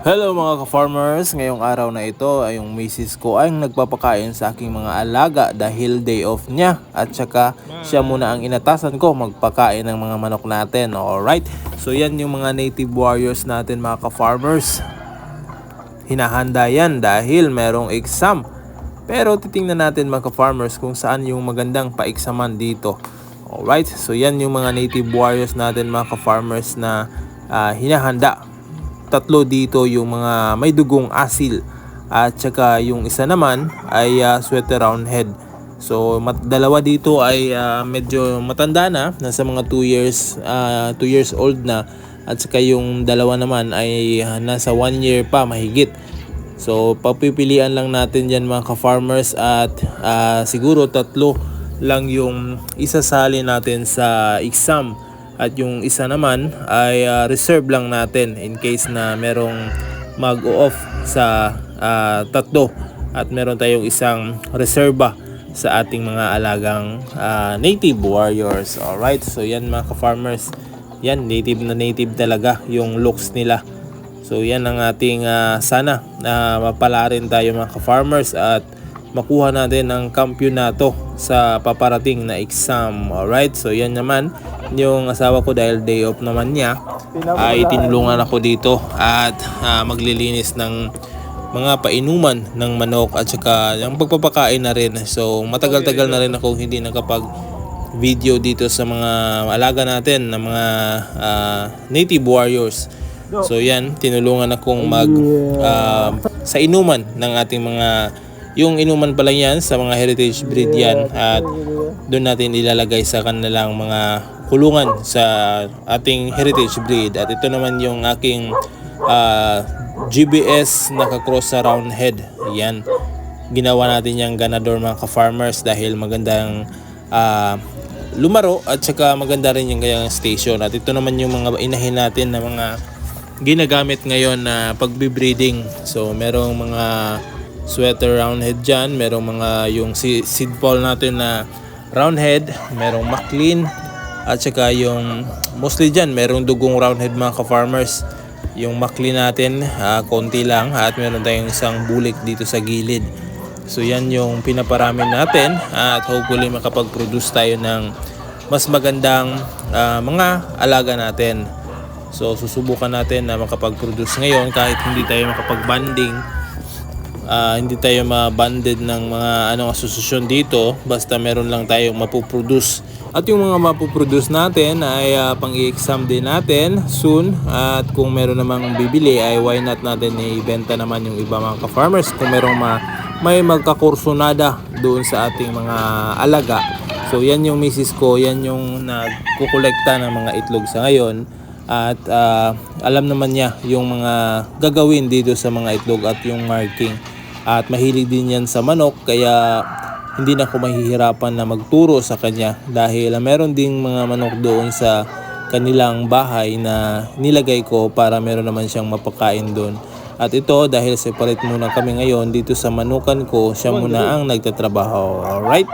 Hello mga ka-farmers, ngayong araw na ito ay yung misis ko ay nagpapakain sa aking mga alaga dahil day off niya at saka siya muna ang inatasan ko magpakain ng mga manok natin. Alright, so yan yung mga native warriors natin mga ka-farmers. Hinahanda yan dahil merong exam. Pero titingnan natin mga ka-farmers kung saan yung magandang paiksaman dito. Alright, so yan yung mga native warriors natin mga ka-farmers na hinahanda. Tatlo dito yung mga may dugong asil at saka yung isa naman ay sweater round head. So dalawa dito ay medyo matanda na, nasa mga 2 years old na, at saka yung dalawa naman ay nasa 1 year pa mahigit. So papipilian lang natin yan mga ka-farmers at siguro tatlo lang yung isasali natin sa exam. At yung isa naman ay reserve lang natin in case na merong mag-off sa tatlo. At meron tayong isang reserva sa ating mga alagang native warriors. Alright, so yan mga ka-farmers. Yan, native na native talaga yung looks nila. So yan ang ating sana na mapala rin tayo mga ka-farmers at makuha natin ang kampyonato sa paparating na exam. Alright, so yan naman yung asawa ko dahil day off naman niya ay tinulungan ako dito at maglilinis ng mga painuman ng manok at saka yung pagpapakain na rin. So matagal-tagal na rin ako hindi nakapag video dito sa mga alaga natin na mga native warriors. So yan, tinulungan akong sa inuman ng ating mga, yung inuman pala yan sa mga heritage breed yan, at doon natin ilalagay sa kanilang mga kulungan sa ating heritage breed. At ito naman yung aking GBS naka-cross sa round head. Yan, ginawa natin yung ganador mga ka-farmers dahil magandang lumaro at saka maganda rin yung kanyang station. At ito naman yung mga inahin natin na mga ginagamit ngayon na pagbe-breeding. So merong mga sweater round head dyan, merong mga yung seed ball natin na round head, merong Maclean, at saka yung mostly dyan merong dugong round head mga ka-farmers. Yung Maclean natin konti lang, at meron tayong isang bulik dito sa gilid. So yan yung pinaparami natin at hopefully makapag-produce tayo ng mas magandang mga alaga natin. So susubukan natin na makapag-produce ngayon kahit hindi tayo makapag-banding. Hindi tayo ma-banded ng mga asosasyon dito, basta meron lang tayong mapuproduce. At yung mga mapuproduce natin ay pang-i-exam din natin soon. At kung meron namang bibili ay why not natin i-benta naman yung iba mga ka-farmers kung merong may magkakursonada doon sa ating mga alaga. So yan yung misis ko, yan yung nagkukolekta ng mga itlog sa ngayon. At alam naman niya yung mga gagawin dito sa mga itlog at yung marking. At mahilig din yan sa manok, kaya hindi na ako mahihirapan na magturo sa kanya dahil meron ding mga manok doon sa kanilang bahay na nilagay ko para meron naman siyang mapakain doon. At ito, dahil separate muna kami ngayon dito sa manukan ko, siya muna ang nagtatrabaho. Alright?